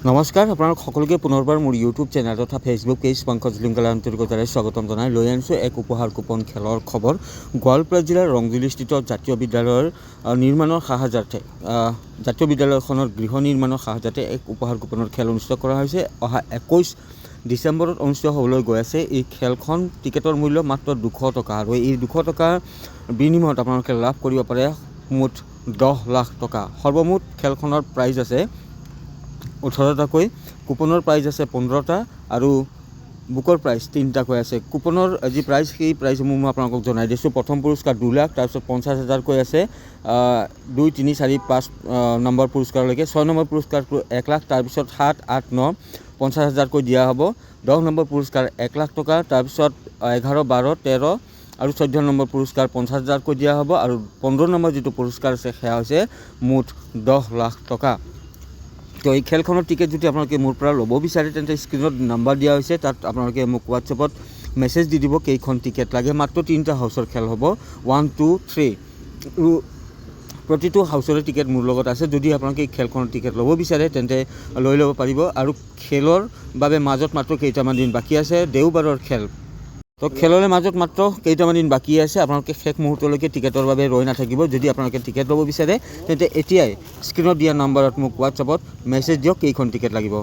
নমস্কাৰ আপোনালোক সকলোকে পুনৰবাৰ মোৰ ইউটিউব চেনেল তথা ফেচবুক পেজ পংকজ লিংগালা আন্তৰিকতাৰে স্বাগতম জনাই লৈ আনিছোঁ এক উপহাৰ কুপন খেলৰ খবৰ। গোৱালপাৰা জিলাৰ ৰংজুলিস্থিত জাতীয় বিদ্যালয়ৰ নিৰ্মাণৰ সাহায্যাৰ্থে জাতীয় বিদ্যালয়খনৰ গৃহ নিৰ্মাণৰ সাহায্যাতে এক উপহাৰ কুপনৰ খেল অনুষ্ঠিত কৰা হৈছে। অহা 21 ডিচেম্বৰত অনুষ্ঠিত হ'বলৈ গৈ আছে। এই খেলখন টিকেটৰ মূল্য মাত্ৰ 200 টকা আৰু এই 200 টকাৰ বিনিময়ত আপোনালোকে লাভ কৰিব পাৰে মুঠ 10 লাখ টকা। সৰ্বমুঠ খেলখনৰ প্ৰাইজ আছে 18টাকৈ, কুপনৰ প্ৰাইজ আছে 15টা আৰু বুকৰ প্ৰাইজ 3টাকৈ আছে। কুপনৰ যি প্ৰাইজ সেই প্ৰাইজসমূহ মই আপোনালোকক জনাই দিছোঁ। প্ৰথম পুৰস্কাৰ 2 লাখ, তাৰপিছত 50,000কৈ আছে 2, 3, 4, 5 নম্বৰ পুৰস্কাৰলৈকে। 6 নম্বৰ পুৰস্কাৰটো 1 লাখ, তাৰপিছত 7, 8, 9 50,000কৈ দিয়া হ'ব। 10 নম্বৰ পুৰস্কাৰ 1 লাখ টকা, তাৰপিছত 11, 12, 13 আৰু 14 নম্বৰ পুৰস্কাৰ 50,000কৈ দিয়া হ'ব আৰু 15 নম্বৰ যিটো পুৰস্কাৰ আছে সেয়া হৈছে মুঠ 10 লাখ টকা। তো এই খেলখনৰ টিকেট যদি আপোনালোকে মোৰ পৰা ল'ব বিচাৰে তেন্তে স্ক্ৰীণত নাম্বাৰ দিয়া হৈছে, তাত আপোনালোকে মোক হোৱাটছএপত মেছেজ দি দিব কেইখন টিকেট লাগে। মাত্ৰ 3টা হাউচৰ খেল হ'ব, 1, 2, 3 আৰু প্ৰতিটো হাউচৰে টিকেট মোৰ লগত আছে। যদি আপোনালোকে এই খেলখনৰ টিকেট ল'ব বিচাৰে তেন্তে লৈ ল'ব পাৰিব। আৰু খেলৰ বাবে মাজত মাত্ৰ কেইটামান দিন বাকী আছে, দেওবাৰৰ খেল। তো খেললৈ মাজত মাত্ৰ কেইটামান দিন বাকী আছে। আপোনালোকে শেষ মুহূৰ্তলৈকে টিকেটৰ বাবে ৰৈ নাথাকিব। যদি আপোনালোকে টিকেট ল'ব বিচাৰে তেন্তে এতিয়াই স্ক্ৰীণত দিয়া নাম্বাৰত মোক হোৱাটছএপত মেছেজ দিয়ক কেইখন টিকেট লাগিব।